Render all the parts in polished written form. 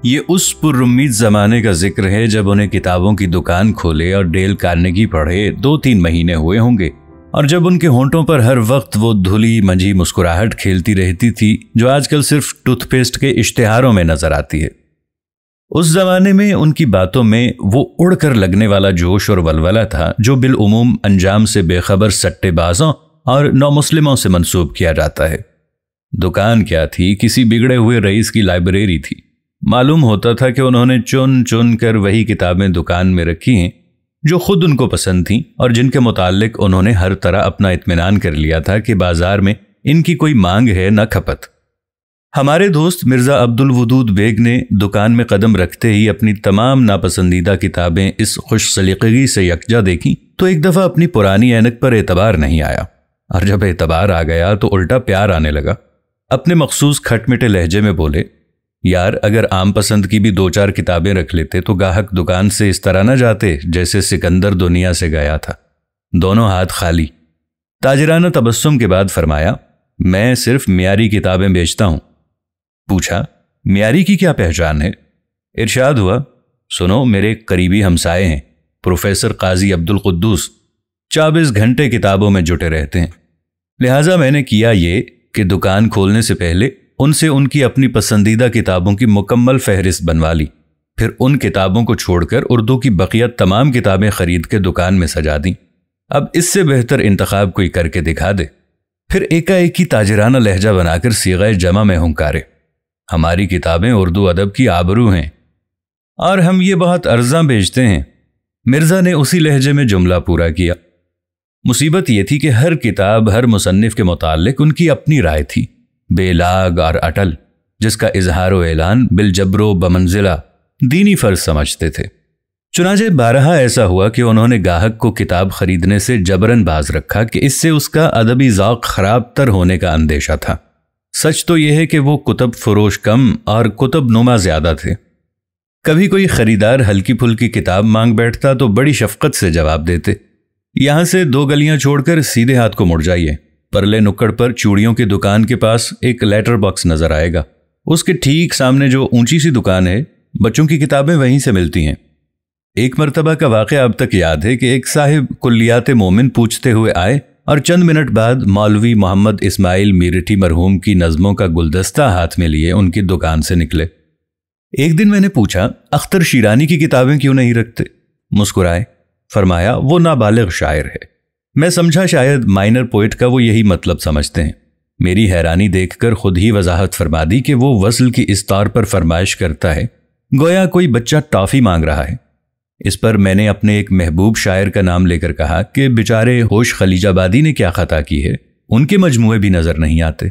یہ اس پر امید زمانے کا ذکر ہے جب انہیں کتابوں کی دکان کھولے اور ڈیل کارنیگی پڑھے 2-3 مہینے ہوئے ہوں گے، اور جب ان کے ہونٹوں پر ہر وقت وہ دھلی منجھی مسکراہٹ کھیلتی رہتی تھی جو آج کل صرف ٹوتھ پیسٹ کے اشتہاروں میں نظر آتی ہے۔ اس زمانے میں ان کی باتوں میں وہ اڑ کر لگنے والا جوش اور ولولہ تھا جو بالعموم انجام سے بے خبر سٹے بازوں اور نومسلموں سے منسوب کیا جاتا ہے۔ دکان کیا تھی؟ کسی بگڑے ہوئے رئیس کی لائبریری تھی۔ معلوم ہوتا تھا کہ انہوں نے چن چن کر وہی کتابیں دکان میں رکھی ہیں جو خود ان کو پسند تھیں اور جن کے متعلق انہوں نے ہر طرح اپنا اطمینان کر لیا تھا کہ بازار میں ان کی کوئی مانگ ہے نہ کھپت۔ ہمارے دوست مرزا عبد الودود بیگ نے دکان میں قدم رکھتے ہی اپنی تمام ناپسندیدہ کتابیں اس خوش سلیقگی سے یکجا دیکھیں تو ایک دفعہ اپنی پرانی اینک پر اعتبار نہیں آیا، اور جب اعتبار آ گیا تو الٹا پیار آنے لگا۔ اپنے مخصوص کھٹ میٹھے لہجے میں بولے، یار اگر عام پسند کی بھی 2-4 کتابیں رکھ لیتے تو گاہک دکان سے اس طرح نہ جاتے جیسے سکندر دنیا سے گیا تھا، دونوں ہاتھ خالی۔ تاجرانہ تبسم کے بعد فرمایا، میں صرف معیاری کتابیں بیچتا ہوں۔ پوچھا، معیاری کی کیا پہچان ہے؟ ارشاد ہوا، سنو، میرے قریبی ہمسائے ہیں پروفیسر قاضی عبد القدوس، 24 گھنٹے کتابوں میں جٹے رہتے ہیں، لہٰذا میں نے کیا یہ کہ دکان کھولنے سے پہلے ان سے ان کی اپنی پسندیدہ کتابوں کی مکمل فہرست بنوا لی، پھر ان کتابوں کو چھوڑ کر اردو کی بقیہ تمام کتابیں خرید کے دکان میں سجا دیں۔ اب اس سے بہتر انتخاب کوئی کر کے دکھا دے۔ پھر ایک تاجرانہ لہجہ بنا کر صیغہ جمع میں ہنکارے، ہماری کتابیں اردو ادب کی آبرو ہیں اور ہم یہ بہت ارزاں بیچتے ہیں۔ مرزا نے اسی لہجے میں جملہ پورا کیا۔ مصیبت یہ تھی کہ ہر کتاب ہر مصنف کے متعلق ان کی اپنی رائے تھی، بے لاگ اور اٹل، جس کا اظہار و اعلان بالجبر و بمنزلہ دینی فرض سمجھتے تھے۔ چنانچہ بارہا ایسا ہوا کہ انہوں نے گاہک کو کتاب خریدنے سے جبراً باز رکھا کہ اس سے اس کا ادبی ذوق خراب تر ہونے کا اندیشہ تھا۔ سچ تو یہ ہے کہ وہ کتب فروش کم اور کتب نما زیادہ تھے۔ کبھی کوئی خریدار ہلکی پھلکی کتاب مانگ بیٹھتا تو بڑی شفقت سے جواب دیتے، یہاں سے 2 گلیاں چھوڑ کر سیدھے ہاتھ کو مڑ جائیے، پرلے نکڑ پر چوڑیوں کی دکان کے پاس ایک لیٹر باکس نظر آئے گا، اس کے ٹھیک سامنے جو اونچی سی دکان ہے، بچوں کی کتابیں وہیں سے ملتی ہیں۔ ایک مرتبہ کا واقعہ اب تک یاد ہے کہ ایک صاحب کلیات مومن پوچھتے ہوئے آئے اور چند منٹ بعد مولوی محمد اسماعیل میرٹھی مرحوم کی نظموں کا گلدستہ ہاتھ میں لیے ان کی دکان سے نکلے۔ ایک دن میں نے پوچھا، اختر شیرانی کی کتابیں کیوں نہیں رکھتے؟ مسکرائے، فرمایا وہ نابالغ شاعر ہے۔ میں سمجھا شاید مائنر پوئٹ کا وہ یہی مطلب سمجھتے ہیں۔ میری حیرانی دیکھ کر خود ہی وضاحت فرما دی کہ وہ وصل کی اس طور پر فرمائش کرتا ہے گویا کوئی بچہ ٹافی مانگ رہا ہے۔ اس پر میں نے اپنے ایک محبوب شاعر کا نام لے کر کہا کہ بیچارے ہوش خلیج آبادی نے کیا خطا کی ہے، ان کے مجموعے بھی نظر نہیں آتے۔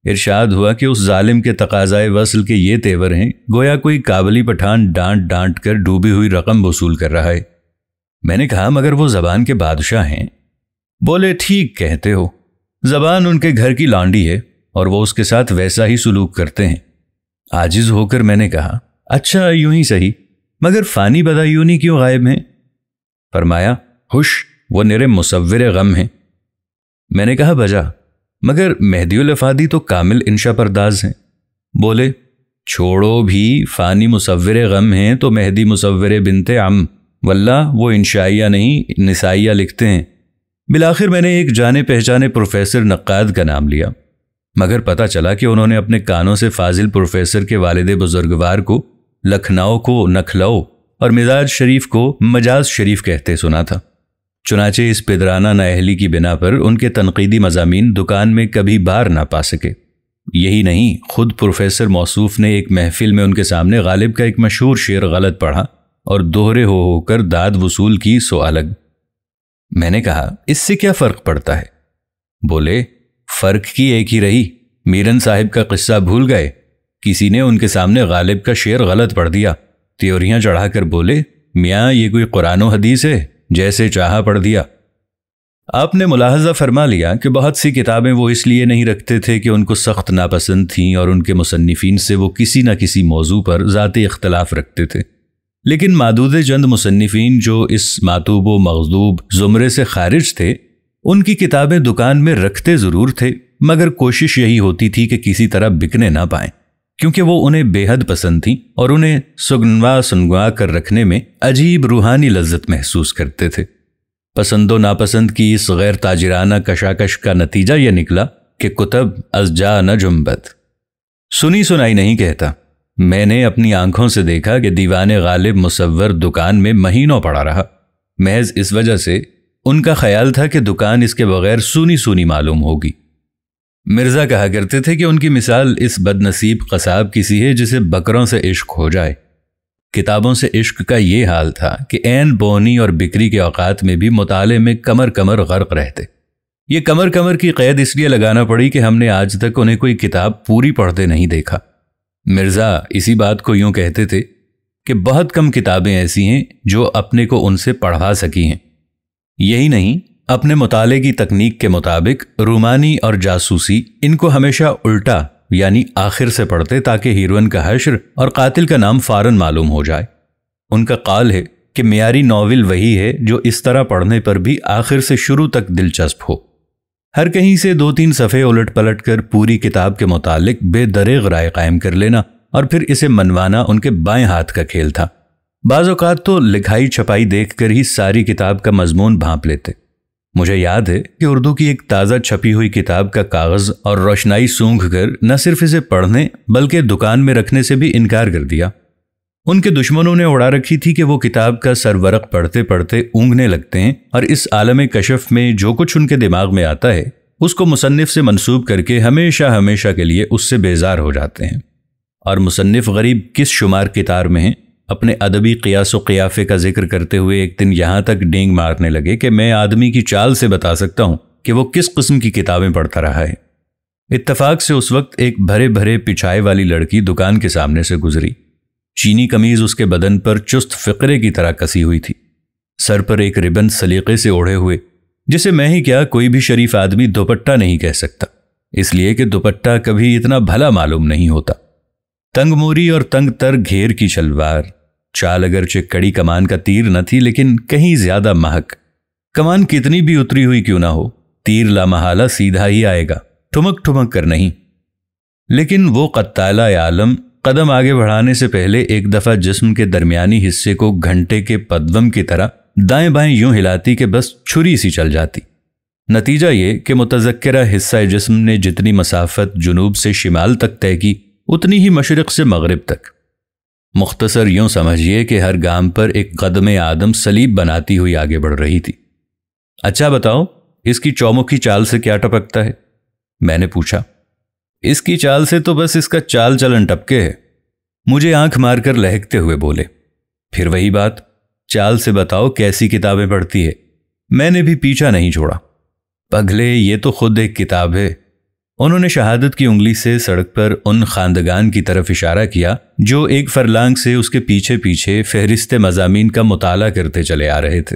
ارشاد ہوا کہ اس ظالم کے تقاضائے وصل کے یہ تیور ہیں گویا کوئی کابلی پٹھان ڈانٹ ڈانٹ کر ڈوبی ہوئی رقم وصول کر رہا ہے۔ میں نے کہا، مگر وہ زبان کے بادشاہ ہیں۔ بولے، ٹھیک کہتے ہو، زبان ان کے گھر کی لانڈی ہے اور وہ اس کے ساتھ ویسا ہی سلوک کرتے ہیں۔ عاجز ہو کر میں نے کہا، اچھا یوں ہی صحیح، مگر فانی بدایونی کیوں غائب ہیں؟ فرمایا، ہوش، وہ نرے مصور غم ہیں۔ میں نے کہا، بجا، مگر مہدی الافادی تو کامل انشا پرداز ہیں۔ بولے، چھوڑو بھی، فانی مصور غم ہیں تو مہدی مصور بنت عم، واللہ وہ انشائیہ نہیں نسائیہ لکھتے ہیں۔ بالآخر میں نے ایک جانے پہچانے پروفیسر نقاد کا نام لیا، مگر پتہ چلا کہ انہوں نے اپنے کانوں سے فاضل پروفیسر کے والد بزرگوار کو لکھنؤ کو نکھلؤ اور مزاج شریف کو مجاز شریف کہتے سنا تھا۔ چنانچہ اس پدرانہ نااہلی کی بنا پر ان کے تنقیدی مضامین دکان میں کبھی بار نہ پا سکے۔ یہی نہیں، خود پروفیسر موصوف نے ایک محفل میں ان کے سامنے غالب کا ایک مشہور شعر غلط پڑھا اور دوہرے ہو کر داد وصول کی سو الگ۔ میں نے کہا، اس سے کیا فرق پڑتا ہے؟ بولے، فرق کی ایک ہی رہی، میرن صاحب کا قصہ بھول گئے، کسی نے ان کے سامنے غالب کا شعر غلط پڑھ دیا، تیوریاں چڑھا کر بولے، میاں یہ کوئی قرآن و حدیث ہے، جیسے چاہا پڑھ دیا۔ آپ نے ملاحظہ فرما لیا کہ بہت سی کتابیں وہ اس لیے نہیں رکھتے تھے کہ ان کو سخت ناپسند تھیں اور ان کے مصنفین سے وہ کسی نہ کسی موضوع پر ذاتی اختلاف رکھتے تھے، لیکن معدود چند مصنفین جو اس ماتوب و مغضوب زمرے سے خارج تھے، ان کی کتابیں دکان میں رکھتے ضرور تھے، مگر کوشش یہی ہوتی تھی کہ کسی طرح بکنے نہ پائیں، کیونکہ وہ انہیں بے حد پسند تھیں اور انہیں سنگوا کر رکھنے میں عجیب روحانی لذت محسوس کرتے تھے۔ پسند و ناپسند کی اس غیر تاجرانہ کشاکش کا نتیجہ یہ نکلا کہ کتب از جا نہ جنبت، سنی سنائی نہیں کہتا۔ میں نے اپنی آنکھوں سے دیکھا کہ دیوان غالب مصور دکان میں مہینوں پڑا رہا، محض اس وجہ سے ان کا خیال تھا کہ دکان اس کے بغیر سونی سونی معلوم ہوگی۔ مرزا کہا کرتے تھے کہ ان کی مثال اس بد نصیب قصاب کی سی ہے جسے بکروں سے عشق ہو جائے۔ کتابوں سے عشق کا یہ حال تھا کہ عین بونی اور بکری کے اوقات میں بھی مطالعے میں کمر کمر غرق رہتے۔ یہ کمر کمر کی قید اس لیے لگانا پڑی کہ ہم نے آج تک انہیں کوئی کتاب پوری پڑھتے نہیں دیکھا۔ مرزا اسی بات کو یوں کہتے تھے کہ بہت کم کتابیں ایسی ہیں جو اپنے کو ان سے پڑھا سکی ہیں۔ یہی نہیں، اپنے مطالعے کی تکنیک کے مطابق رومانی اور جاسوسی ان کو ہمیشہ الٹا یعنی آخر سے پڑھتے تاکہ ہیروئن کا حشر اور قاتل کا نام فوراً معلوم ہو جائے۔ ان کا قول ہے کہ معیاری ناول وہی ہے جو اس طرح پڑھنے پر بھی آخر سے شروع تک دلچسپ ہو۔ ہر کہیں سے 2-3 صفحے الٹ پلٹ کر پوری کتاب کے متعلق بے دریغ رائے قائم کر لینا اور پھر اسے منوانا ان کے بائیں ہاتھ کا کھیل تھا۔ بعض اوقات تو لکھائی چھپائی دیکھ کر ہی ساری کتاب کا مضمون بھانپ لیتے۔ مجھے یاد ہے کہ اردو کی ایک تازہ چھپی ہوئی کتاب کا کاغذ اور روشنائی سونگھ کر نہ صرف اسے پڑھنے بلکہ دکان میں رکھنے سے بھی انکار کر دیا۔ ان کے دشمنوں نے اڑا رکھی تھی کہ وہ کتاب کا سرورق پڑھتے پڑھتے اونگنے لگتے ہیں اور اس عالم کشف میں جو کچھ ان کے دماغ میں آتا ہے اس کو مصنف سے منسوب کر کے ہمیشہ ہمیشہ کے لیے اس سے بیزار ہو جاتے ہیں۔ اور مصنف غریب کس شمار کتار میں ہیں، اپنے ادبی قیاس و قیافے کا ذکر کرتے ہوئے ایک دن یہاں تک ڈینگ مارنے لگے کہ میں آدمی کی چال سے بتا سکتا ہوں کہ وہ کس قسم کی کتابیں پڑھتا رہا ہے۔ اتفاق سے اس وقت ایک بھرے بھرے پچھائے والی لڑکی دکان کے سامنے سے گزری۔ چینی قمیض اس کے بدن پر چست فقرے کی طرح کسی ہوئی تھی، سر پر ایک ربن سلیقے سے اوڑھے ہوئے، جسے میں ہی کیا کوئی بھی شریف آدمی دوپٹہ نہیں کہہ سکتا، اس لیے کہ دوپٹہ کبھی اتنا بھلا معلوم نہیں ہوتا۔ تنگ موری اور تنگ تر گھیر کی شلوار، چال اگرچہ کڑی کمان کا تیر نہ تھی لیکن کہیں زیادہ مہک۔ کمان کتنی بھی اتری ہوئی کیوں نہ ہو، تیر لامحالہ سیدھا ہی آئے گا، ٹھمک ٹھمک کر نہیں۔ لیکن وہ قتالہ عالم قدم آگے بڑھانے سے پہلے ایک دفعہ جسم کے درمیانی حصے کو گھنٹے کے پدوم کی طرح دائیں بائیں یوں ہلاتی کہ بس چھری سی چل جاتی۔ نتیجہ یہ کہ متذکرہ حصہ جسم نے جتنی مسافت جنوب سے شمال تک طے کی اتنی ہی مشرق سے مغرب تک۔ مختصر یوں سمجھیے کہ ہر گام پر ایک قدم آدم صلیب بناتی ہوئی آگے بڑھ رہی تھی۔ اچھا بتاؤ، اس کی چومکھی چال سے کیا ٹپکتا ہے؟ میں نے پوچھا۔ اس کی چال سے تو بس اس کا چال چلن ٹپکے ہے، مجھے آنکھ مار کر لہکتے ہوئے بولے۔ پھر وہی بات، چال سے بتاؤ کیسی کتابیں پڑھتی ہے؟ میں نے بھی پیچھا نہیں چھوڑا۔ پگلے، یہ تو خود ایک کتاب ہے۔ انہوں نے شہادت کی انگلی سے سڑک پر ان خاندگان کی طرف اشارہ کیا جو ایک فرلانگ سے اس کے پیچھے پیچھے فہرست مضامین کا مطالعہ کرتے چلے آ رہے تھے۔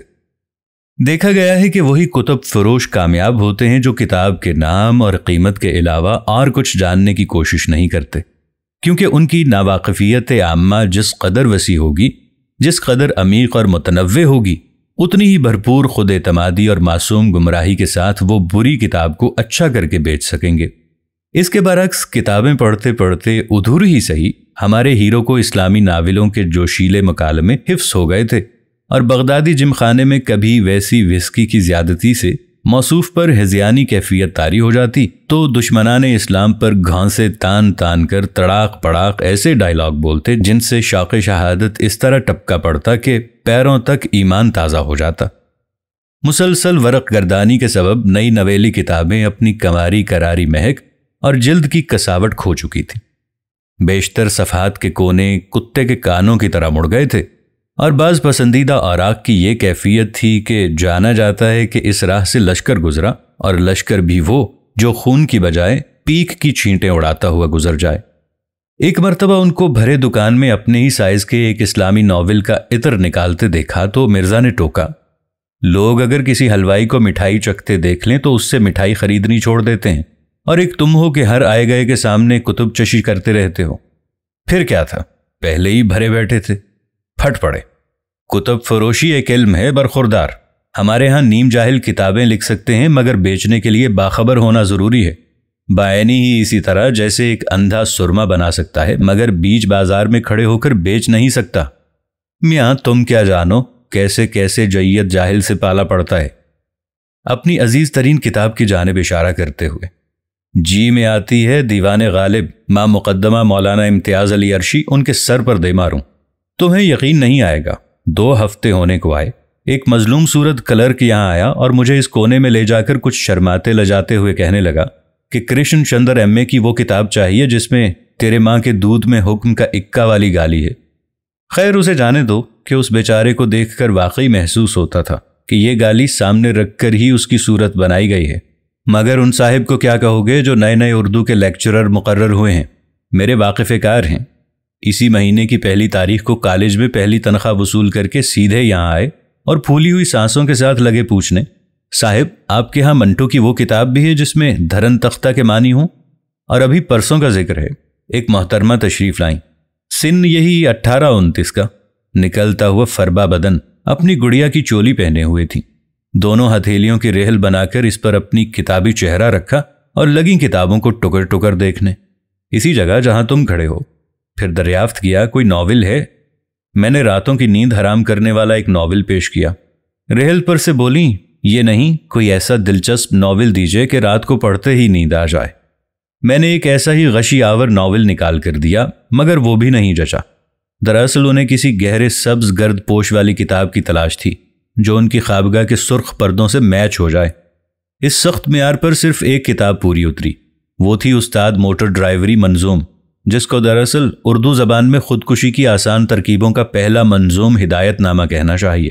دیکھا گیا ہے کہ وہی کتب فروش کامیاب ہوتے ہیں جو کتاب کے نام اور قیمت کے علاوہ اور کچھ جاننے کی کوشش نہیں کرتے، کیونکہ ان کی ناواقفیت عامہ جس قدر وسیع ہوگی، جس قدر عمیق اور متنوع ہوگی، اتنی ہی بھرپور خود اعتمادی اور معصوم گمراہی کے ساتھ وہ بری کتاب کو اچھا کر کے بیچ سکیں گے۔ اس کے برعکس کتابیں پڑھتے پڑھتے ادھوری ہی صحیح ہمارے ہیرو کو اسلامی ناولوں کے جوشیلے مکالمے حفظ ہو گئے تھے، اور بغدادی جم خانے میں کبھی ویسی وسکی کی زیادتی سے موصوف پر ہذیانی کیفیت طاری ہو جاتی تو دشمنان اسلام پر گھانسے تان تان کر تڑاق پڑاق ایسے ڈائلاگ بولتے جن سے شوق شہادت اس طرح ٹپکا پڑتا کہ پیروں تک ایمان تازہ ہو جاتا۔ مسلسل ورق گردانی کے سبب نئی نویلی کتابیں اپنی کماری کراری مہک اور جلد کی کساوٹ کھو چکی تھی۔ بیشتر صفحات کے کونے کتے کے کانوں کی طرح مڑ گئے تھے، اور بعض پسندیدہ اوراق کی یہ کیفیت تھی کہ جانا جاتا ہے کہ اس راہ سے لشکر گزرا، اور لشکر بھی وہ جو خون کی بجائے پیک کی چھینٹیں اڑاتا ہوا گزر جائے۔ ایک مرتبہ ان کو بھرے دکان میں اپنے ہی سائز کے ایک اسلامی ناول کا عطر نکالتے دیکھا تو مرزا نے ٹوکا، لوگ اگر کسی حلوائی کو مٹھائی چکھتے دیکھ لیں تو اس سے مٹھائی خریدنی چھوڑ دیتے ہیں، اور ایک تم ہو کہ ہر آئے گئے کے سامنے کتب چشی کرتے رہتے ہو۔ پھر کیا تھا، پہلے ہی بھرے بیٹھے تھے، پھٹ پڑے۔ کتب فروشی ایک علم ہے برخوردار، ہمارے ہاں نیم جاہل کتابیں لکھ سکتے ہیں مگر بیچنے کے لیے باخبر ہونا ضروری ہے۔ بعینی ہی اسی طرح جیسے ایک اندھا سرما بنا سکتا ہے مگر بیچ بازار میں کھڑے ہو کر بیچ نہیں سکتا۔ میاں تم کیا جانو کیسے کیسے جیت جاہل سے پالا پڑتا ہے۔ اپنی عزیز ترین کتاب کی جانب اشارہ کرتے ہوئے، جی میں آتی ہے دیوان غالب ماں مقدمہ مولانا امتیاز علی عرشی ان کے سر پر دے ماروں۔ تمہیں یقین نہیں آئے گا، 2 ہفتے ہونے کو آئے، ایک مظلوم صورت کلرک یہاں آیا اور مجھے اس کونے میں لے جا کر کچھ شرماتے لجاتے ہوئے کہنے لگا کہ کرشن چندر ایم اے کی وہ کتاب چاہیے جس میں تیرے ماں کے دودھ میں حکم کا اکا والی گالی ہے۔ خیر اسے جانے دو کہ اس بیچارے کو دیکھ کر واقعی محسوس ہوتا تھا کہ یہ گالی سامنے رکھ کر ہی اس کی صورت بنائی گئی ہے، مگر ان صاحب کو کیا کہو گے جو نئے نئے اردو کے لیکچرر مقرر ہوئے ہیں، میرے واقف کار ہیں۔ اسی مہینے کی 1 تاریخ کو کالج میں پہلی تنخواہ وصول کر کے سیدھے یہاں آئے اور پھولی ہوئی سانسوں کے ساتھ لگے پوچھنے، صاحب آپ کے ہاں منٹو کی وہ کتاب بھی ہے جس میں دھرن تختہ کے معنی ہوں؟ اور ابھی پرسوں کا ذکر ہے، ایک محترمہ تشریف لائیں، سن یہی 18-29 کا، نکلتا ہوا فربا بدن، اپنی گڑیا کی چولی پہنے ہوئے تھی، دونوں ہتھیلیوں کی ریہل بنا کر اس پر اپنی کتابی چہرہ رکھا اور لگی کتابوں کو ٹکر ٹکر دیکھنے، اسی جگہ جہاں تم کھڑے ہو۔ پھر دریافت کیا کوئی ناول ہے؟ میں نے راتوں کی نیند حرام کرنے والا ایک ناول پیش کیا۔ ریہل پر سے بولیں، یہ نہیں، کوئی ایسا دلچسپ ناول دیجئے کہ رات کو پڑھتے ہی نیند آ جائے۔ میں نے ایک ایسا ہی غشی آور ناول نکال کر دیا مگر وہ بھی نہیں جچا۔ دراصل انہیں کسی گہرے سبز گرد پوش والی کتاب کی تلاش تھی جو ان کی خوابگاہ کے سرخ پردوں سے میچ ہو جائے۔ اس سخت معیار پر صرف ایک کتاب پوری اتری، وہ تھی استاد موٹر ڈرائیوری منظوم، جس کو دراصل اردو زبان میں خودکشی کی آسان ترکیبوں کا پہلا منظوم ہدایت نامہ کہنا چاہیے۔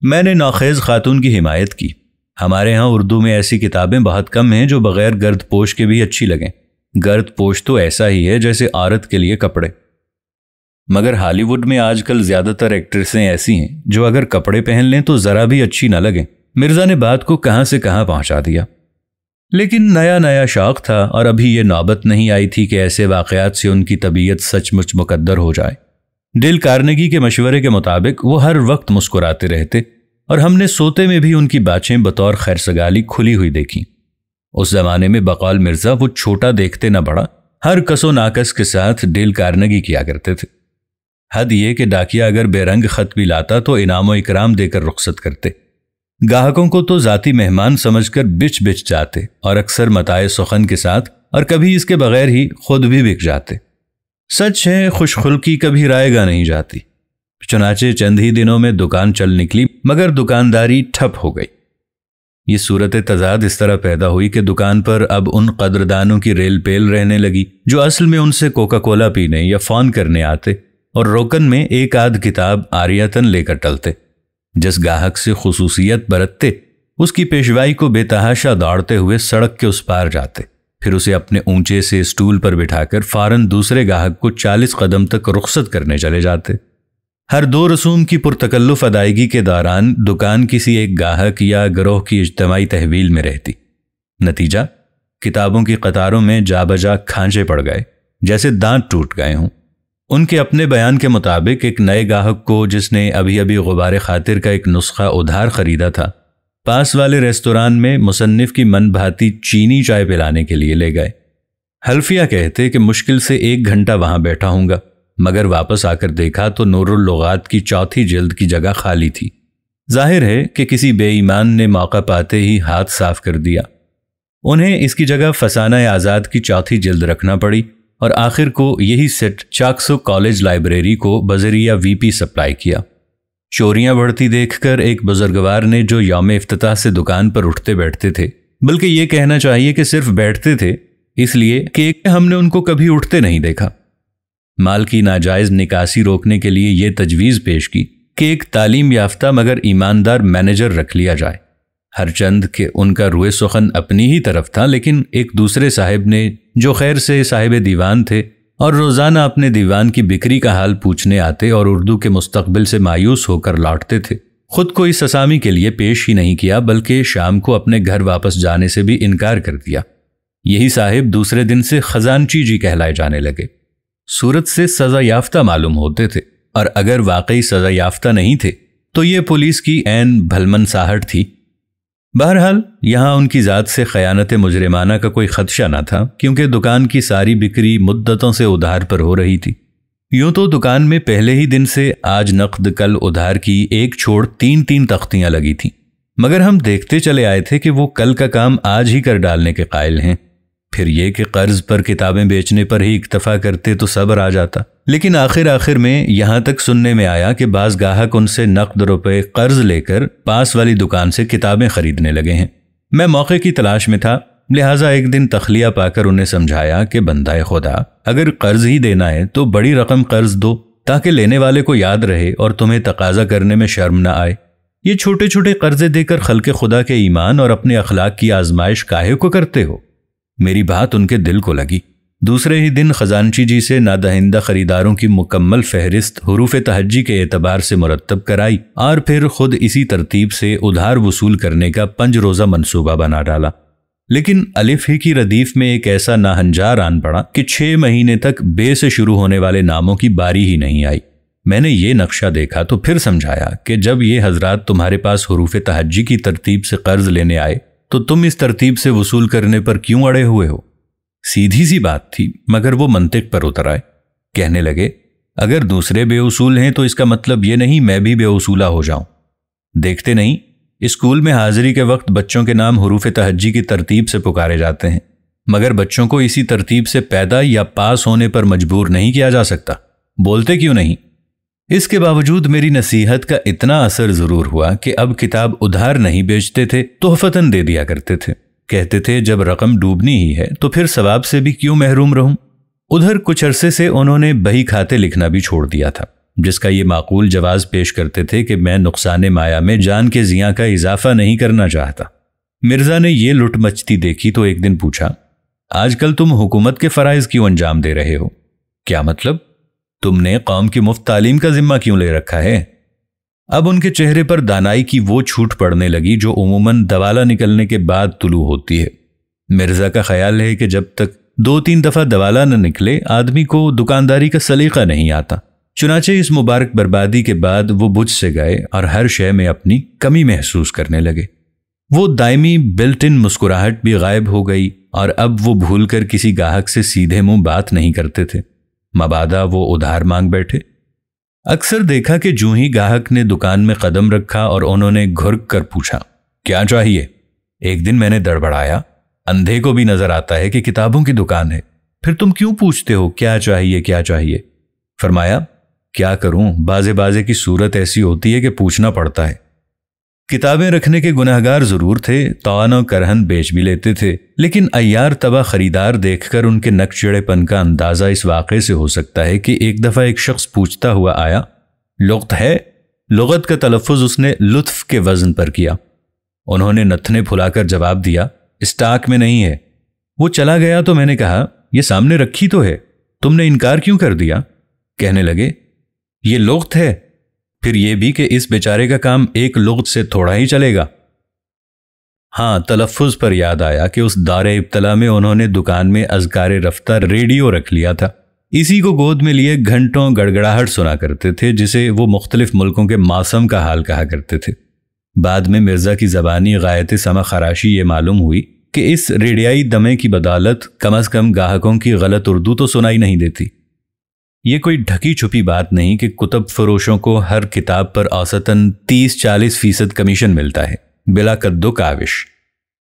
میں نے نوخیز خاتون کی حمایت کی۔ ہمارے ہاں اردو میں ایسی کتابیں بہت کم ہیں جو بغیر گرد پوش کے بھی اچھی لگیں۔ گرد پوش تو ایسا ہی ہے جیسے عورت کے لیے کپڑے، مگر ہالی ووڈ میں آج کل زیادہ تر ایکٹریسیں ایسی ہیں جو اگر کپڑے پہن لیں تو ذرا بھی اچھی نہ لگیں۔ مرزا نے بات کو کہاں سے کہاں پہنچا دیا، لیکن نیا شوق تھا اور ابھی یہ نوبت نہیں آئی تھی کہ ایسے واقعات سے ان کی طبیعت سچ مچ مقدر ہو جائے۔ ڈیل کارنیگی کے مشورے کے مطابق وہ ہر وقت مسکراتے رہتے اور ہم نے سوتے میں بھی ان کی باتیں بطور خیر سگالی کھلی ہوئی دیکھیں۔ اس زمانے میں بقول مرزا وہ چھوٹا دیکھتے نہ بڑا ہر کس و ناقص کے ساتھ ڈیل کارنیگی کیا کرتے تھے۔ حد یہ کہ ڈاکیا اگر بے رنگ خط بھی لاتا تو انعام و اکرام دے کر رخصت کرتے، گاہکوں کو تو ذاتی مہمان سمجھ کر بچ جاتے اور اکثر متاع سخن کے ساتھ اور کبھی اس کے بغیر ہی خود بھی بک جاتے۔ سچ ہے خوش خلقی کبھی رائے گا نہیں جاتی۔ چنانچہ چند ہی دنوں میں دکان چل نکلی مگر دکانداری ٹھپ ہو گئی۔ یہ صورت تضاد اس طرح پیدا ہوئی کہ دکان پر اب ان قدردانوں کی ریل پیل رہنے لگی جو اصل میں ان سے کوکا کولا پینے یا فون کرنے آتے اور روکن میں ایک آدھ کتاب عاریتاً لے کر ٹلتے۔ جس گاہک سے خصوصیت برتتے اس کی پیشوائی کو بے تحاشا دوڑتے ہوئے سڑک کے اس پار جاتے، پھر اسے اپنے اونچے سے اسٹول پر بٹھا کر فوراً دوسرے گاہک کو 40 قدم تک رخصت کرنے چلے جاتے۔ ہر 2 رسوم کی پرتکلف ادائیگی کے دوران دکان کسی ایک گاہک یا گروہ کی اجتماعی تحویل میں رہتی۔ نتیجہ کتابوں کی قطاروں میں جا بجا کھانچے پڑ گئے جیسے دانت ٹوٹ گئے ہوں۔ ان کے اپنے بیان کے مطابق ایک نئے گاہک کو جس نے ابھی غبار خاطر کا ایک نسخہ ادھار خریدا تھا پاس والے ریستوران میں مصنف کی من بھاتی چینی چائے پلانے کے لیے لے گئے۔ حلفیہ کہتے کہ مشکل سے 1 گھنٹہ وہاں بیٹھا ہوں گا مگر واپس آ کر دیکھا تو نور اللغات کی 4تھی جلد کی جگہ خالی تھی۔ ظاہر ہے کہ کسی بے ایمان نے موقع پاتے ہی ہاتھ صاف کر دیا۔ انہیں اس کی جگہ فسانہ آزاد کی 4تھی جلد رکھنا پڑی اور آخر کو یہی سیٹ چاکسو کالج لائبریری کو بذریعہ وی پی سپلائی کیا۔ چوریاں بڑھتی دیکھ کر ایک بزرگوار نے جو یوم افتتاح سے دکان پر اٹھتے بیٹھتے تھے، بلکہ یہ کہنا چاہیے کہ صرف بیٹھتے تھے اس لیے کہ ہم نے ان کو کبھی اٹھتے نہیں دیکھا، مال کی ناجائز نکاسی روکنے کے لیے یہ تجویز پیش کی کہ ایک تعلیم یافتہ مگر ایماندار مینیجر رکھ لیا جائے۔ ہر چند کہ ان کا روئے سخن اپنی ہی طرف تھا، لیکن ایک دوسرے صاحب نے جو خیر سے صاحب دیوان تھے اور روزانہ اپنے دیوان کی بکری کا حال پوچھنے آتے اور اردو کے مستقبل سے مایوس ہو کر لوٹتے تھے، خود کو اس اسامی کے لیے پیش ہی نہیں کیا بلکہ شام کو اپنے گھر واپس جانے سے بھی انکار کر دیا۔ یہی صاحب دوسرے دن سے خزانچی جی کہلائے جانے لگے۔ صورت سے سزا یافتہ معلوم ہوتے تھے، اور اگر واقعی سزا یافتہ نہیں تھے تو یہ پولیس کی عین بھلمن ساہٹ تھی۔ بہرحال یہاں ان کی ذات سے خیانت مجرمانہ کا کوئی خدشہ نہ تھا، کیونکہ دکان کی ساری بکری مدتوں سے ادھار پر ہو رہی تھی۔ یوں تو دکان میں پہلے ہی دن سے آج نقد کل ادھار کی ایک چھوڑ 3 تختیاں لگی تھیں، مگر ہم دیکھتے چلے آئے تھے کہ وہ کل کا کام آج ہی کر ڈالنے کے قائل ہیں۔ پھر یہ کہ قرض پر کتابیں بیچنے پر ہی اکتفا کرتے تو صبر آ جاتا، لیکن آخر میں یہاں تک سننے میں آیا کہ بعض گاہک ان سے نقد روپے قرض لے کر پاس والی دکان سے کتابیں خریدنے لگے ہیں۔ میں موقع کی تلاش میں تھا، لہٰذا ایک دن تخلیہ پا کر انہیں سمجھایا کہ بندہ خدا، اگر قرض ہی دینا ہے تو بڑی رقم قرض دو تاکہ لینے والے کو یاد رہے اور تمہیں تقاضا کرنے میں شرم نہ آئے۔ یہ چھوٹے چھوٹے قرضے دے کر خلق خدا کے ایمان اور اپنے اخلاق کی آزمائش کاہے کو کرتے ہو؟ میری بات ان کے دل کو لگی۔ دوسرے ہی دن خزانچی جی سے نادہندہ خریداروں کی مکمل فہرست حروف تہجی کے اعتبار سے مرتب کرائی اور پھر خود اسی ترتیب سے ادھار وصول کرنے کا 5 روزہ منصوبہ بنا ڈالا۔ لیکن الف ہی کی ردیف میں ایک ایسا ناہنجار آن پڑا کہ 6 مہینے تک بے سے شروع ہونے والے ناموں کی باری ہی نہیں آئی۔ میں نے یہ نقشہ دیکھا تو پھر سمجھایا کہ جب یہ حضرات تمہارے پاس حروف تہجی کی ترتیب سے قرض لینے آئے تو تم اس ترتیب سے وصول کرنے پر کیوں اڑے ہوئے ہو؟ سیدھی سی بات تھی، مگر وہ منطق پر اتر آئے۔ کہنے لگے، اگر دوسرے بے اصول ہیں تو اس کا مطلب یہ نہیں میں بھی بے اصولہ ہو جاؤں۔ دیکھتے نہیں اسکول میں حاضری کے وقت بچوں کے نام حروف تہجی کی ترتیب سے پکارے جاتے ہیں، مگر بچوں کو اسی ترتیب سے پیدا یا پاس ہونے پر مجبور نہیں کیا جا سکتا؟ بولتے کیوں نہیں؟ اس کے باوجود میری نصیحت کا اتنا اثر ضرور ہوا کہ اب کتاب ادھار نہیں بیچتے تھے، تحفتاً دے دیا کرتے تھے۔ کہتے تھے جب رقم ڈوبنی ہی ہے تو پھر ثواب سے بھی کیوں محروم رہوں؟ ادھر کچھ عرصے سے انہوں نے بہی کھاتے لکھنا بھی چھوڑ دیا تھا، جس کا یہ معقول جواز پیش کرتے تھے کہ میں نقصان مایا میں جان کے زیاں کا اضافہ نہیں کرنا چاہتا۔ مرزا نے یہ لٹ مچتی دیکھی تو ایک دن پوچھا، آج کل تم حکومت کے فرائض کیوں انجام دے رہے ہو؟ کیا مطلب؟ تم نے قوم کی مفت تعلیم کا ذمہ کیوں لے رکھا ہے؟ اب ان کے چہرے پر دانائی کی وہ چھوٹ پڑنے لگی جو عموماً دوالا نکلنے کے بعد طلوع ہوتی ہے۔ مرزا کا خیال ہے کہ جب تک 2-3 دفعہ دوالا نہ نکلے آدمی کو دکانداری کا سلیقہ نہیں آتا۔ چنانچہ اس مبارک بربادی کے بعد وہ بجھ سے گئے اور ہر شے میں اپنی کمی محسوس کرنے لگے۔ وہ دائمی بلٹ ان مسکراہٹ بھی غائب ہو گئی اور اب وہ بھول کر کسی گاہک سے سیدھے منہ بات نہیں کرتے تھے، مبادا وہ ادھار مانگ بیٹھے۔ اکثر دیکھا کہ جو ہی گاہک نے دکان میں قدم رکھا اور انہوں نے گھرک کر پوچھا، کیا چاہیے؟ ایک دن میں نے دڑبڑایا، اندھے کو بھی نظر آتا ہے کہ کتابوں کی دکان ہے، پھر تم کیوں پوچھتے ہو کیا چاہیے کیا چاہیے؟ فرمایا، کیا کروں، بازے کی صورت ایسی ہوتی ہے کہ پوچھنا پڑتا ہے۔ کتابیں رکھنے کے گناہگار ضرور تھے، توان و کرہن بیچ بھی لیتے تھے، لیکن عیار تباہ خریدار دیکھ کر ان کے نک چڑے پن کا اندازہ اس واقعے سے ہو سکتا ہے کہ ایک دفعہ ایک شخص پوچھتا ہوا آیا، لغت ہے؟ لغت کا تلفظ اس نے لطف کے وزن پر کیا۔ انہوں نے نتھنے پھلا کر جواب دیا، اسٹاک میں نہیں ہے۔ وہ چلا گیا تو میں نے کہا، یہ سامنے رکھی تو ہے، تم نے انکار کیوں کر دیا؟ کہنے لگے، یہ لغت ہے، پھر یہ بھی کہ اس بیچارے کا کام ایک لغت سے تھوڑا ہی چلے گا۔ ہاں، تلفظ پر یاد آیا کہ اس دار ابتلا میں انہوں نے دکان میں اذکار رفتہ ریڈیو رکھ لیا تھا، اسی کو گود میں لیے گھنٹوں گڑگڑاہٹ سنا کرتے تھے، جسے وہ مختلف ملکوں کے موسم کا حال کہا کرتے تھے۔ بعد میں مرزا کی زبانی غایت سما خراشی یہ معلوم ہوئی کہ اس ریڈیائی دمے کی بدولت کم از کم گاہکوں کی غلط اردو تو سنائی نہیں دیتی۔ یہ کوئی ڈھکی چھپی بات نہیں کہ کتب فروشوں کو ہر کتاب پر اوسطاً 30-40% کمیشن ملتا ہے، بلا قد و کاوش۔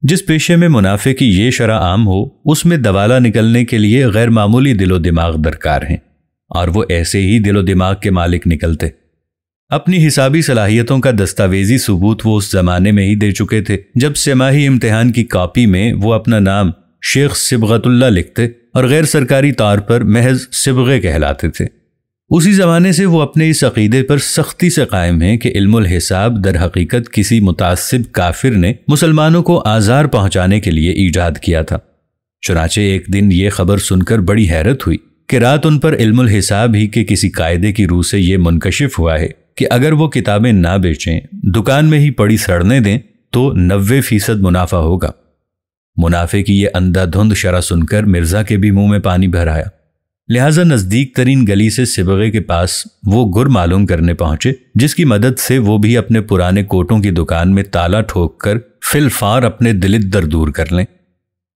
جس پیشے میں منافع کی یہ شرح عام ہو، اس میں دوالا نکلنے کے لیے غیر معمولی دل و دماغ درکار ہیں، اور وہ ایسے ہی دل و دماغ کے مالک نکلتے۔ اپنی حسابی صلاحیتوں کا دستاویزی ثبوت وہ اس زمانے میں ہی دے چکے تھے جب سماہی امتحان کی کاپی میں وہ اپنا نام شیخ صبغت اللہ لکھتے اور غیر سرکاری طور پر محض صبغے کہلاتے تھے۔ اسی زمانے سے وہ اپنے اس عقیدے پر سختی سے قائم ہیں کہ علم الحساب در حقیقت کسی متعصب کافر نے مسلمانوں کو آزار پہنچانے کے لیے ایجاد کیا تھا۔ چنانچہ ایک دن یہ خبر سن کر بڑی حیرت ہوئی کہ رات ان پر علم الحساب ہی کے کسی قاعدے کی روح سے یہ منکشف ہوا ہے کہ اگر وہ کتابیں نہ بیچیں، دکان میں ہی پڑی سڑنے دیں تو 90% منافع ہوگا۔ منافع کی یہ اندھا دھند شرح سن کر مرزا کے بھی منہ میں پانی بھر آیا، لہٰذا نزدیک ترین گلی سے صبغے کے پاس وہ گر معلوم کرنے پہنچے، جس کی مدد سے وہ بھی اپنے پرانے کوٹوں کی دکان میں تالا ٹھوک کر فی الفار اپنے دلدر دور کر لیں۔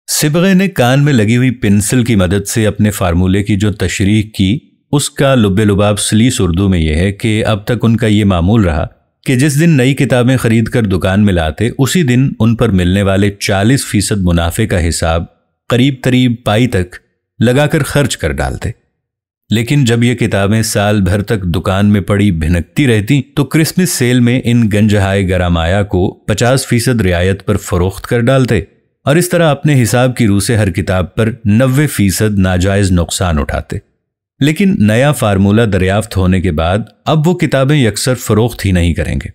صبغے نے کان میں لگی ہوئی پنسل کی مدد سے اپنے فارمولے کی جو تشریح کی اس کا لب لباب سلیس اردو میں یہ ہے کہ اب تک ان کا یہ معمول رہا کہ جس دن نئی کتابیں خرید کر دکان میں لاتے اسی دن ان پر ملنے والے 40% منافع کا حساب قریب پائی تک لگا کر خرچ کر ڈالتے۔ لیکن جب یہ کتابیں سال بھر تک دکان میں پڑی بھنکتی رہتی تو کرسمس سیل میں ان گنجہائے گرامایا کو 50% رعایت پر فروخت کر ڈالتے اور اس طرح اپنے حساب کی روح سے ہر کتاب پر 90% ناجائز نقصان اٹھاتے۔ لیکن نیا فارمولہ دریافت ہونے کے بعد اب وہ کتابیں یکسر فروخت ہی نہیں کریں گے،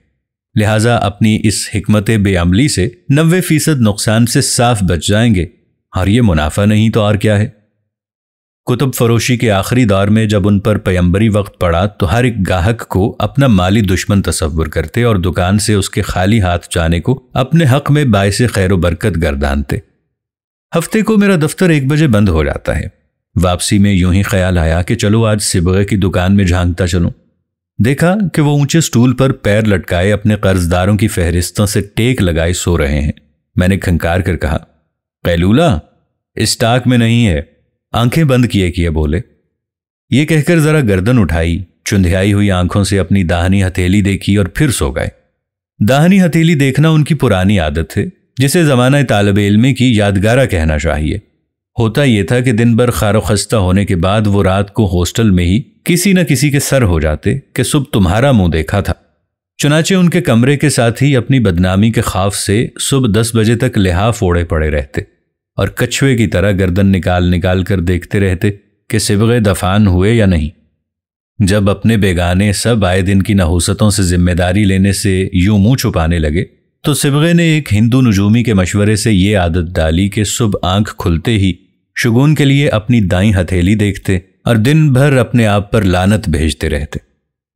لہٰذا اپنی اس حکمت بے عملی سے 90% نقصان سے صاف بچ جائیں گے، اور یہ منافع نہیں تو اور کیا ہے۔ کتب فروشی کے آخری دور میں جب ان پر پیمبری وقت پڑا تو ہر ایک گاہک کو اپنا مالی دشمن تصور کرتے اور دکان سے اس کے خالی ہاتھ جانے کو اپنے حق میں باعث خیر و برکت گردانتے۔ ہفتے کو میرا دفتر 1 بجے بند ہو جاتا ہے۔ واپسی میں یوں ہی خیال آیا کہ چلو آج صبغے کی دکان میں جھانکتا چلوں۔ دیکھا کہ وہ اونچے سٹول پر پیر لٹکائے اپنے قرض داروں کی فہرستوں سے ٹیک لگائے سو رہے ہیں۔ میں نے کھنکار کر کہا، قیلولہ اسٹاک میں نہیں ہے۔ آنکھیں بند کیے بولے۔ یہ کہہ کر ذرا گردن اٹھائی، چندھیائی ہوئی آنکھوں سے اپنی داہنی ہتھیلی دیکھی اور پھر سو گئے۔ داہنی ہتھیلی دیکھنا ان کی پرانی عادت ہے جسے زمانہ طالب علمی کی یادگارہ کہنا چاہیے۔ ہوتا یہ تھا کہ دن بھر خار و خستہ ہونے کے بعد وہ رات کو ہاسٹل میں ہی کسی نہ کسی کے سر ہو جاتے کہ صبح تمہارا منہ دیکھا تھا۔ چنانچہ ان کے کمرے کے ساتھ ہی اپنی بدنامی کے خوف سے صبح 10 بجے تک لحاف اوڑے پڑے رہتے اور کچھوے کی طرح گردن نکال کر دیکھتے رہتے کہ صبغے دفان ہوئے یا نہیں۔ جب اپنے بیگانے سب آئے دن کی نحوستوں سے ذمہ داری لینے سے یوں منہ چھپانے لگے تو صبغے نے ایک ہندو نجومی کے مشورے سے یہ عادت ڈالی کہ صبح آنکھ کھلتے ہی شگون کے لیے اپنی دائیں ہتھیلی دیکھتے اور دن بھر اپنے آپ پر لعنت بھیجتے رہتے۔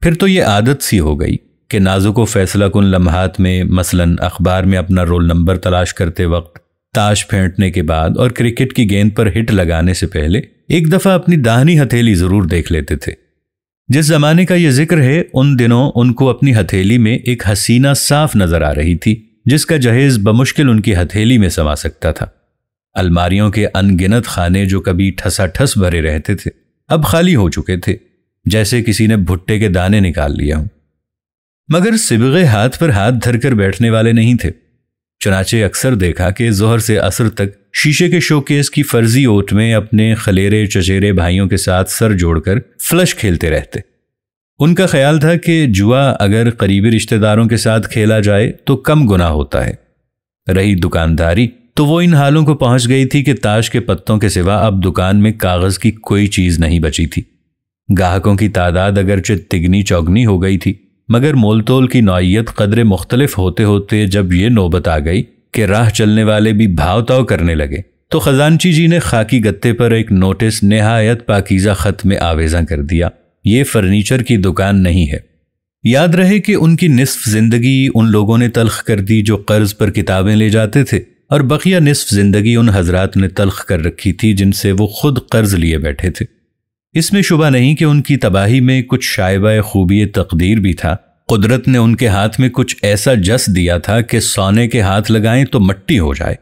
پھر تو یہ عادت سی ہو گئی کہ نازک و فیصلہ کن لمحات میں مثلاً اخبار میں اپنا رول نمبر تلاش کرتے وقت، تاش پھینٹنے کے بعد اور کرکٹ کی گیند پر ہٹ لگانے سے پہلے ایک دفعہ اپنی داہنی ہتھیلی ضرور دیکھ لیتے تھے۔ جس زمانے کا یہ ذکر ہے ان دنوں ان کو اپنی ہتھیلی میں ایک حسینہ صاف نظر آ رہی تھی جس کا جہیز بمشکل ان کی ہتھیلی میں سما سکتا تھا۔ الماریوں کے ان گنت خانے جو کبھی ٹھسا ٹھس بھرے رہتے تھے اب خالی ہو چکے تھے، جیسے کسی نے بھٹے کے دانے نکال لیا ہوں۔ مگر صبغے ہاتھ پر ہاتھ دھر کر بیٹھنے والے نہیں تھے، چنانچہ اکثر دیکھا کہ ظہر سے عصر تک شیشے کے شوکیس کی فرضی اوٹ میں اپنے خلیرے چچیرے بھائیوں کے ساتھ سر جوڑ کر فلش کھیلتے رہتے۔ ان کا خیال تھا کہ جوا اگر قریبی رشتہ داروں کے ساتھ کھیلا جائے تو کم گناہ ہوتا ہے۔ رہی دکانداری تو وہ ان حالوں کو پہنچ گئی تھی کہ تاش کے پتوں کے سوا اب دکان میں کاغذ کی کوئی چیز نہیں بچی تھی۔ گاہکوں کی تعداد اگرچہ تگنی چوگنی ہو گئی تھی، مگر مول تول کی نوعیت قدرے مختلف ہوتے ہوتے جب یہ نوبت آ گئی کہ راہ چلنے والے بھی بھاؤ تاؤ کرنے لگے تو خزانچی جی نے خاکی گتے پر ایک نوٹس نہایت پاکیزہ خط میں آویزاں کر دیا، یہ فرنیچر کی دکان نہیں ہے۔ یاد رہے کہ ان کی نصف زندگی ان لوگوں نے تلخ کر دی جو قرض پر کتابیں لے جاتے تھے، اور بقیہ نصف زندگی ان حضرات نے تلخ کر رکھی تھی جن سے وہ خود قرض لیے بیٹھے تھے۔ اس میں شبہ نہیں کہ ان کی تباہی میں کچھ شائبہ خوبی تقدیر بھی تھا۔ قدرت نے ان کے ہاتھ میں کچھ ایسا جس دیا تھا کہ سونے کے ہاتھ لگائیں تو مٹی ہو جائے۔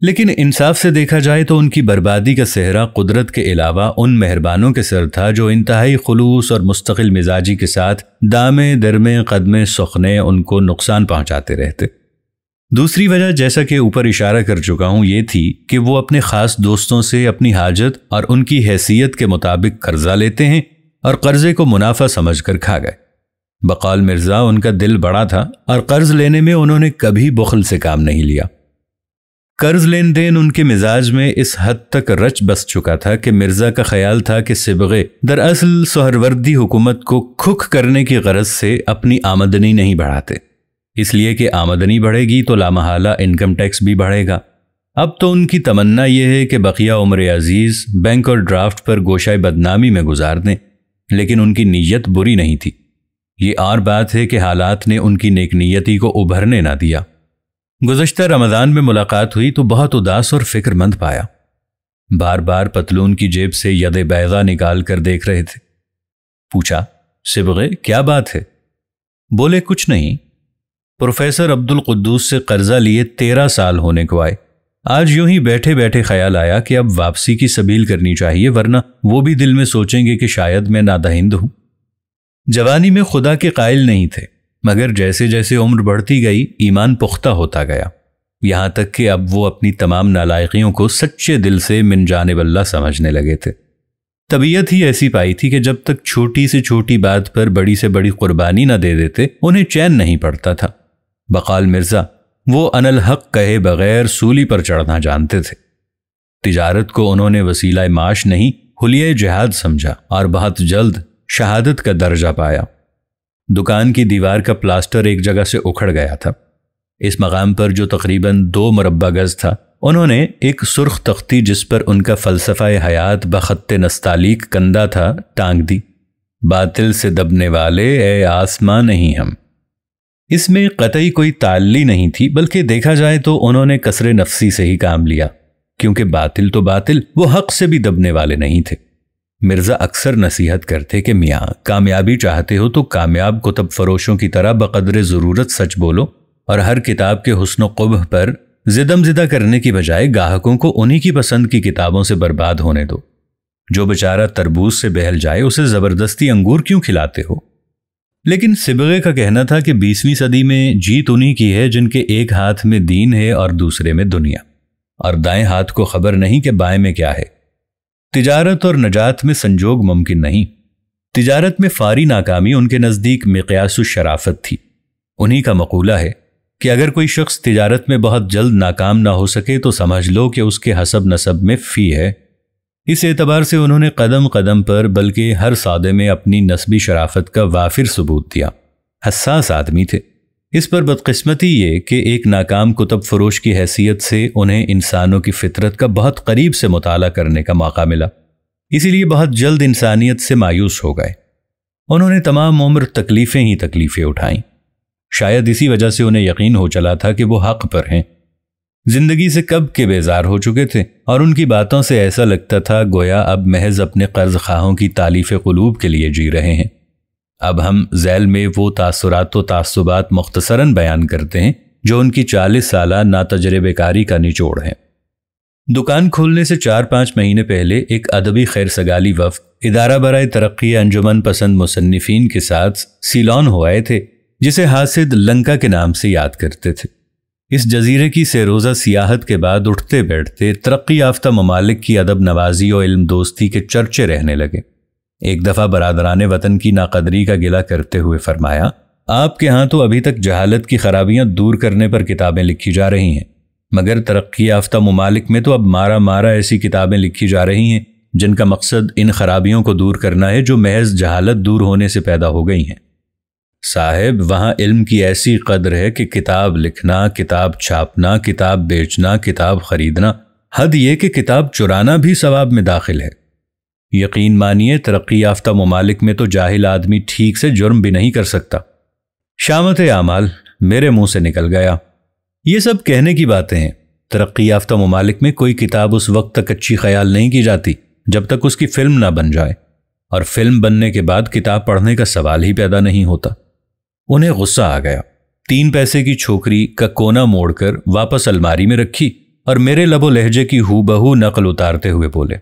لیکن انصاف سے دیکھا جائے تو ان کی بربادی کا صحرا قدرت کے علاوہ ان مہربانوں کے سر تھا جو انتہائی خلوص اور مستقل مزاجی کے ساتھ دامے درمے قدمے سخنے ان کو نقصان پہنچاتے رہتے۔ دوسری وجہ جیسا کہ اوپر اشارہ کر چکا ہوں یہ تھی کہ وہ اپنے خاص دوستوں سے اپنی حاجت اور ان کی حیثیت کے مطابق قرضہ لیتے ہیں اور قرضے کو منافع سمجھ کر کھا گئے۔ بقول مرزا ان کا دل بڑا تھا اور قرض لینے میں انہوں نے کبھی بخل سے کام نہیں لیا۔ قرض لین دین ان کے مزاج میں اس حد تک رچ بس چکا تھا کہ مرزا کا خیال تھا کہ صبغے دراصل سہروردی حکومت کو کھک کرنے کی غرض سے اپنی آمدنی نہیں بڑھاتے، اس لیے کہ آمدنی بڑھے گی تو لامحالہ انکم ٹیکس بھی بڑھے گا۔ اب تو ان کی تمنا یہ ہے کہ بقیہ عمر عزیز بینک اور ڈرافٹ پر گوشۂ بدنامی میں گزار دیں، لیکن ان کی نیت بری نہیں تھی۔ یہ اور بات ہے کہ حالات نے ان کی نیک نیتی کو ابھرنے نہ دیا۔ گزشتہ رمضان میں ملاقات ہوئی تو بہت اداس اور فکر مند پایا۔ بار بار پتلون کی جیب سے ید بیضا نکال کر دیکھ رہے تھے۔ پوچھا، صبغے کیا بات ہے؟ بولے کچھ نہیں۔ پروفیسر عبدالقدوس سے قرضہ لیے 13 سال ہونے کو آئے۔ آج یوں ہی بیٹھے بیٹھے خیال آیا کہ اب واپسی کی سبیل کرنی چاہیے، ورنہ وہ بھی دل میں سوچیں گے کہ شاید میں نادہند ہوں۔ جوانی میں خدا کے قائل نہیں تھے، مگر جیسے جیسے عمر بڑھتی گئی ایمان پختہ ہوتا گیا، یہاں تک کہ اب وہ اپنی تمام نالائقیوں کو سچے دل سے من جانب اللہ سمجھنے لگے تھے۔ طبیعت ہی ایسی پائی تھی کہ جب تک چھوٹی سے چھوٹی بات پر بڑی سے بڑی قربانی نہ دے دیتے انہیں چین نہیں پڑتا تھا۔ بقال مرزا وہ انالحق کہے بغیر سولی پر چڑھنا جانتے تھے۔ تجارت کو انہوں نے وسیلہ معاش نہیں حلیہ جہاد سمجھا اور بہت جلد شہادت کا درجہ پایا۔ دکان کی دیوار کا پلاسٹر ایک جگہ سے اکھڑ گیا تھا۔ اس مقام پر جو تقریباً 2 مربع گز تھا، انہوں نے ایک سرخ تختی جس پر ان کا فلسفہ حیات بخط نستعلیق کندہ تھا ٹانگ دی۔ باطل سے دبنے والے اے آسمان نہیں ہم۔ اس میں قطعی کوئی تعلی نہیں تھی، بلکہ دیکھا جائے تو انہوں نے کسر نفسی سے ہی کام لیا، کیونکہ باطل تو باطل وہ حق سے بھی دبنے والے نہیں تھے۔ مرزا اکثر نصیحت کرتے کہ میاں کامیابی چاہتے ہو تو کامیاب کتب فروشوں کی طرح بقدر ضرورت سچ بولو، اور ہر کتاب کے حسن و قبح پر زدم زدہ کرنے کی بجائے گاہکوں کو انہی کی پسند کی کتابوں سے برباد ہونے دو۔ جو بیچارہ تربوز سے بہل جائے اسے زبردستی انگور کیوں کھلاتے ہو؟ لیکن سبغے کا کہنا تھا کہ 20ویں صدی میں جیت انہی کی ہے جن کے ایک ہاتھ میں دین ہے اور دوسرے میں دنیا، اور دائیں ہاتھ کو خبر نہیں کہ بائیں میں کیا ہے۔ تجارت اور نجات میں سنجوگ ممکن نہیں۔ تجارت میں فاری ناکامی ان کے نزدیک مقیاس الشرافت تھی۔ انہی کا مقولہ ہے کہ اگر کوئی شخص تجارت میں بہت جلد ناکام نہ ہو سکے تو سمجھ لو کہ اس کے حسب نسب میں فی ہے۔ اس اعتبار سے انہوں نے قدم قدم پر بلکہ ہر سودے میں اپنی نسبی شرافت کا وافر ثبوت دیا۔ حساس آدمی تھے۔ اس پر بدقسمتی یہ کہ ایک ناکام کتب فروش کی حیثیت سے انہیں انسانوں کی فطرت کا بہت قریب سے مطالعہ کرنے کا موقع ملا، اسی لیے بہت جلد انسانیت سے مایوس ہو گئے۔ انہوں نے تمام عمر تکلیفیں ہی تکلیفیں اٹھائیں۔ شاید اسی وجہ سے انہیں یقین ہو چلا تھا کہ وہ حق پر ہیں۔ زندگی سے کب کے بیزار ہو چکے تھے، اور ان کی باتوں سے ایسا لگتا تھا گویا اب محض اپنے قرض خواہوں کی تالیف قلوب کے لیے جی رہے ہیں۔ اب ہم ذیل میں وہ تاثرات و تعصبات مختصراً بیان کرتے ہیں جو ان کی 40 سالہ ناتجربہ کاری کا نچوڑ ہیں۔ دکان کھولنے سے 4-5 مہینے پہلے ایک ادبی خیر سگالی وفد ادارہ برائے ترقی انجمن پسند مصنفین کے ساتھ سیلان ہو آئے تھے، جسے حاسد لنکا کے نام سے یاد کرتے تھے۔ اس جزیرے کی 3 روزہ سیاحت کے بعد اٹھتے بیٹھتے ترقی یافتہ ممالک کی ادب نوازی و علم دوستی کے چرچے رہنے لگے۔ ایک دفعہ برادران وطن کی ناقدری کا گلہ کرتے ہوئے فرمایا، آپ کے ہاں تو ابھی تک جہالت کی خرابیاں دور کرنے پر کتابیں لکھی جا رہی ہیں، مگر ترقی یافتہ ممالک میں تو اب مارا ایسی کتابیں لکھی جا رہی ہیں جن کا مقصد ان خرابیوں کو دور کرنا ہے جو محض جہالت دور ہونے سے پیدا ہو گئی ہیں۔ صاحب وہاں علم کی ایسی قدر ہے کہ کتاب لکھنا، کتاب چھاپنا، کتاب بیچنا، کتاب خریدنا، حد یہ کہ کتاب چرانا بھی ثواب میں داخل ہے۔ یقین مانیے ترقی یافتہ ممالک میں تو جاہل آدمی ٹھیک سے جرم بھی نہیں کر سکتا۔ شامت اعمال میرے منہ سے نکل گیا۔ یہ سب کہنے کی باتیں ہیں۔ ترقی یافتہ ممالک میں کوئی کتاب اس وقت تک اچھی خیال نہیں کی جاتی جب تک اس کی فلم نہ بن جائے، اور فلم بننے کے بعد کتاب پڑھنے کا سوال ہی پیدا نہیں ہوتا۔ انہیں غصہ آ گیا۔ 3 پیسے کی چھوکری کا کونا موڑ کر واپس الماری میں رکھی اور میرے لب و لہجے کی ہو بہو نقل اتارتے ہوئے بولے،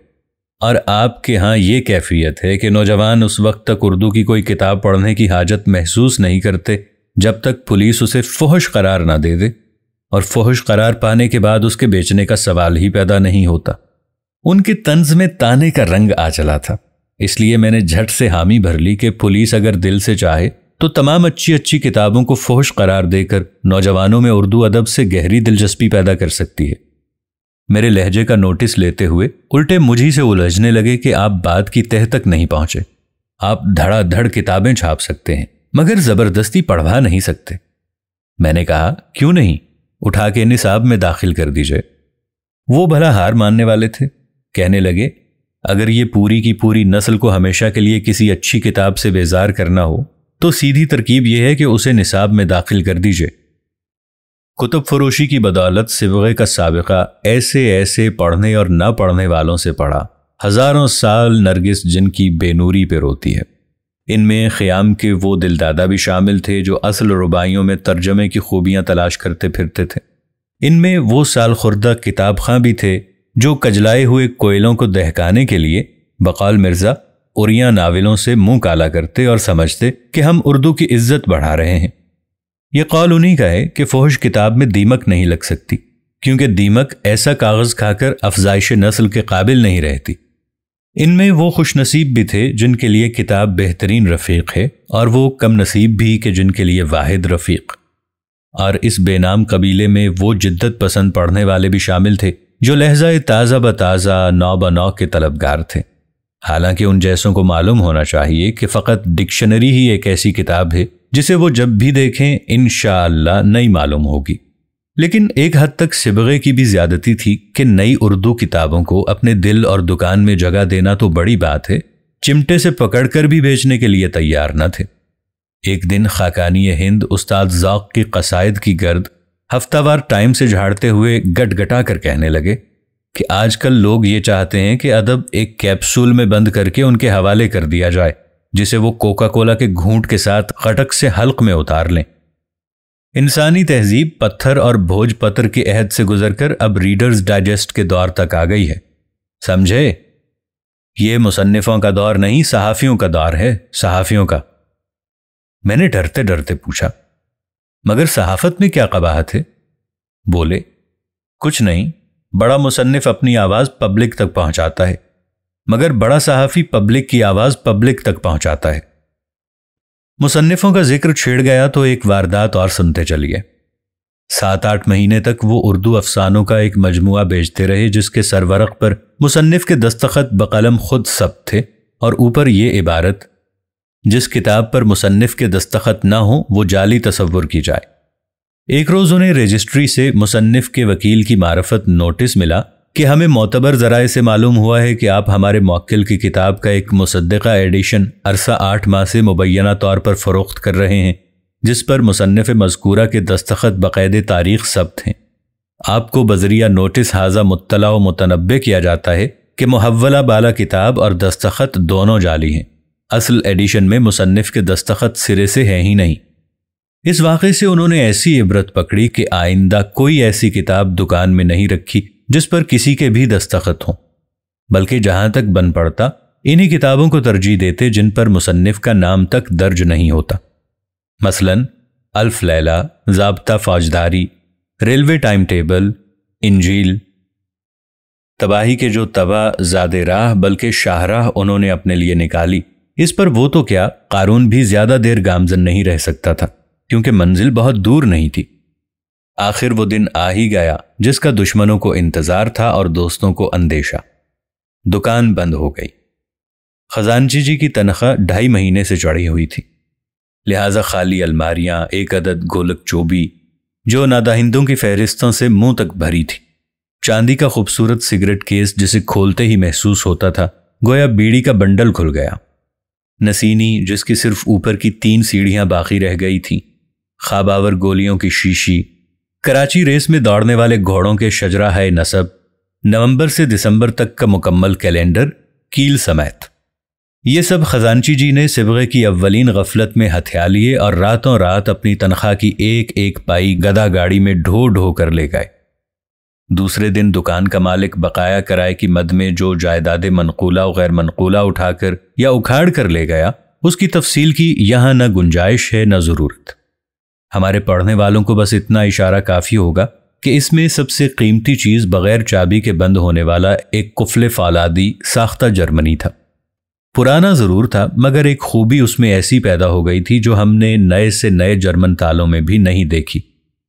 اور آپ کے ہاں یہ کیفیت ہے کہ نوجوان اس وقت تک اردو کی کوئی کتاب پڑھنے کی حاجت محسوس نہیں کرتے جب تک پولیس اسے فحش قرار نہ دے دے، اور فحش قرار پانے کے بعد اس کے بیچنے کا سوال ہی پیدا نہیں ہوتا۔ ان کے طنز میں تانے کا رنگ آ چلا تھا، اس لیے میں نے جھٹ سے حامی بھر لی کہ پولیس اگر دل سے چاہے تو تمام اچھی کتابوں کو فحش قرار دے کر نوجوانوں میں اردو ادب سے گہری دلچسپی پیدا کر سکتی ہے۔ میرے لہجے کا نوٹس لیتے ہوئے الٹے مجھی سے الجھنے لگے کہ آپ بات کی تہ تک نہیں پہنچے۔ آپ دھڑا دھڑ کتابیں چھاپ سکتے ہیں مگر زبردستی پڑھوا نہیں سکتے۔ میں نے کہا کیوں نہیں، اٹھا کے نصاب میں داخل کر دیجئے۔ وہ بھلا ہار ماننے والے تھے، کہنے لگے اگر یہ پوری کی پوری نسل کو ہمیشہ کے لیے کسی اچھی کتاب سے بیزار کرنا ہو تو سیدھی ترکیب یہ ہے کہ اسے نصاب میں داخل کر دیجئے۔ کتب فروشی کی بدولت سبغے کا سابقہ ایسے پڑھنے اور نہ پڑھنے والوں سے پڑھا، ہزاروں سال نرگس جن کی بے نوری پہ روتی ہے۔ ان میں خیام کے وہ دلدادہ بھی شامل تھے جو اصل رباعیوں میں ترجمے کی خوبیاں تلاش کرتے پھرتے تھے۔ ان میں وہ سال خوردہ کتاب خاں بھی تھے جو کجلائے ہوئے کوئلوں کو دہکانے کے لیے بقول مرزا اریاں ناولوں سے منہ کالا کرتے اور سمجھتے کہ ہم اردو کی عزت بڑھا رہے ہیں۔ یہ قول انہی کا ہے کہ فحش کتاب میں دیمک نہیں لگ سکتی، کیونکہ دیمک ایسا کاغذ کھا کر افزائش نسل کے قابل نہیں رہتی۔ ان میں وہ خوش نصیب بھی تھے جن کے لیے کتاب بہترین رفیق ہے، اور وہ کم نصیب بھی کہ جن کے لیے واحد رفیق۔ اور اس بے نام قبیلے میں وہ جدت پسند پڑھنے والے بھی شامل تھے جو لہجہ تازہ بتازہ نو بنو کے طلبگار تھے۔ حالانکہ ان جیسوں کو معلوم ہونا چاہیے کہ فقط ڈکشنری ہی ایک ایسی کتاب ہے جسے وہ جب بھی دیکھیں انشاءاللہ نئی معلوم ہوگی، لیکن ایک حد تک صبغے کی بھی زیادتی تھی کہ نئی اردو کتابوں کو اپنے دل اور دکان میں جگہ دینا تو بڑی بات ہے، چمٹے سے پکڑ کر بھی بیچنے کے لیے تیار نہ تھے۔ ایک دن خاقانی ہند استاد ذوق کی قصائد کی گرد ہفتہ وار ٹائم سے جھاڑتے ہوئے گٹ گٹا کر کہنے لگے کہ آج کل لوگ یہ چاہتے ہیں کہ ادب ایک کیپسول میں بند کر کے ان کے حوالے کر دیا جائے، جسے وہ کوکا کولا کے گھونٹ کے ساتھ خٹک سے حلق میں اتار لیں۔ انسانی تہذیب پتھر اور بھوج پتر کے عہد سے گزر کر اب ریڈرز ڈائجسٹ کے دور تک آ گئی ہے، سمجھے؟ یہ مصنفوں کا دور نہیں، صحافیوں کا دور ہے، صحافیوں کا۔ میں نے ڈرتے ڈرتے پوچھا، مگر صحافت میں کیا قباحت ہے؟ بولے، کچھ نہیں، بڑا مصنف اپنی آواز پبلک تک پہنچاتا ہے، مگر بڑا صحافی پبلک کی آواز پبلک تک پہنچاتا ہے۔ مصنفوں کا ذکر چھیڑ گیا تو ایک واردات اور سنتے چلیے۔ 7-8 مہینے تک وہ اردو افسانوں کا ایک مجموعہ بیچتے رہے جس کے سرورق پر مصنف کے دستخط بقلم خود ثبت تھے، اور اوپر یہ عبارت، جس کتاب پر مصنف کے دستخط نہ ہوں وہ جعلی تصور کی جائے۔ ایک روز انہیں رجسٹری سے مصنف کے وکیل کی معرفت نوٹس ملا کہ ہمیں معتبر ذرائع سے معلوم ہوا ہے کہ آپ ہمارے موکل کی کتاب کا ایک مصدقہ ایڈیشن عرصہ 8 ماہ سے مبینہ طور پر فروخت کر رہے ہیں، جس پر مصنف مذکورہ کے دستخط بقید تاریخ ثبت ہیں۔ آپ کو بذریعہ نوٹس حاضہ مطلع و متنبہ کیا جاتا ہے کہ محولہ بالا کتاب اور دستخط دونوں جعلی ہیں، اصل ایڈیشن میں مصنف کے دستخط سرے سے ہے ہی نہیں۔ اس واقعے سے انہوں نے ایسی عبرت پکڑی کہ آئندہ کوئی ایسی کتاب دکان میں نہیں رکھی جس پر کسی کے بھی دستخط ہوں، بلکہ جہاں تک بن پڑتا انہی کتابوں کو ترجیح دیتے جن پر مصنف کا نام تک درج نہیں ہوتا، مثلا الف لیلہ، ضابطہ فوجداری، ریلوے ٹائم ٹیبل، انجیل۔ تباہی کے جو تباہ زاد راہ بلکہ شاہراہ انہوں نے اپنے لیے نکالی، اس پر وہ تو کیا قارون بھی زیادہ دیر گامزن نہیں رہ سکتا تھا، کیونکہ منزل بہت دور نہیں تھی۔ آخر وہ دن آ ہی گیا جس کا دشمنوں کو انتظار تھا اور دوستوں کو اندیشہ۔ دکان بند ہو گئی۔ خزانچی جی کی تنخواہ 2.5 مہینے سے چڑھی ہوئی تھی، لہٰذا خالی الماریاں، ایک عدد گولک چوبی جو ناداہندوں کی فہرستوں سے منہ تک بھری تھی، چاندی کا خوبصورت سگریٹ کیس جسے کھولتے ہی محسوس ہوتا تھا گویا بیڑی کا بنڈل کھل گیا، نسینی جس کی صرف اوپر کی 3 سیڑھیاں باقی رہ گئی تھیں، خواب آور گولیوں کی شیشی، کراچی ریس میں دوڑنے والے گھوڑوں کے شجرہ ہے نصب، نومبر سے دسمبر تک کا مکمل کیلنڈر، کیل سمیت۔ یہ سب خزانچی جی نے صبغے کی اولین غفلت میں ہتھیا لیے اور راتوں رات اپنی تنخواہ کی ایک ایک پائی گدھا گاڑی میں ڈھو ڈھو کر لے گئے۔ دوسرے دن دکان کا مالک بقایا کرائے کی مد میں جو جائیداد منقولہ و غیر منقولہ اٹھا کر یا اکھاڑ کر لے گیا، اس کی تفصیل کی یہاں نہ گنجائش ہے نہ ضرورت۔ ہمارے پڑھنے والوں کو بس اتنا اشارہ کافی ہوگا کہ اس میں سب سے قیمتی چیز بغیر چابی کے بند ہونے والا ایک قفل فولادی ساختہ جرمنی تھا۔ پرانا ضرور تھا، مگر ایک خوبی اس میں ایسی پیدا ہو گئی تھی جو ہم نے نئے سے نئے جرمن تالوں میں بھی نہیں دیکھی،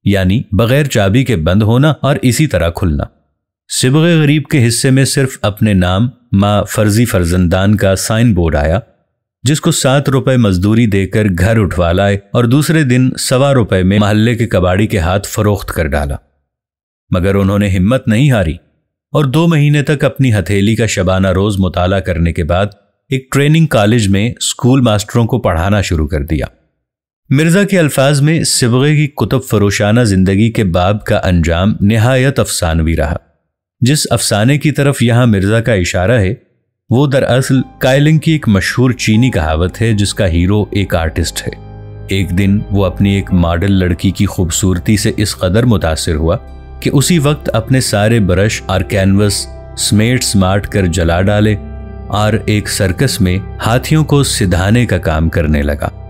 یعنی بغیر چابی کے بند ہونا اور اسی طرح کھلنا۔ صبغے غریب کے حصے میں صرف اپنے نام ماں فرضی فرزندان کا سائن بورڈ آیا، جس کو 7 روپے مزدوری دے کر گھر اٹھوا لائے اور دوسرے دن 1.25 روپے میں محلے کے کباڑی کے ہاتھ فروخت کر ڈالا۔ مگر انہوں نے ہمت نہیں ہاری اور 2 مہینے تک اپنی ہتھیلی کا شبانہ روز مطالعہ کرنے کے بعد ایک ٹریننگ کالج میں اسکول ماسٹروں کو پڑھانا شروع کر دیا۔ مرزا کے الفاظ میں صبغے کی کتب فروشانہ زندگی کے باب کا انجام نہایت افسانوی رہا۔ جس افسانے کی طرف یہاں مرزا کا اشارہ ہے وہ دراصل کائلنگ کی ایک مشہور چینی کہاوت ہے جس کا ہیرو ایک آرٹسٹ ہے۔ ایک دن وہ اپنی ایک ماڈل لڑکی کی خوبصورتی سے اس قدر متاثر ہوا کہ اسی وقت اپنے سارے برش اور کینوس سمیٹ کر جلا ڈالے اور ایک سرکس میں ہاتھیوں کو سدھانے کا کام کرنے لگا۔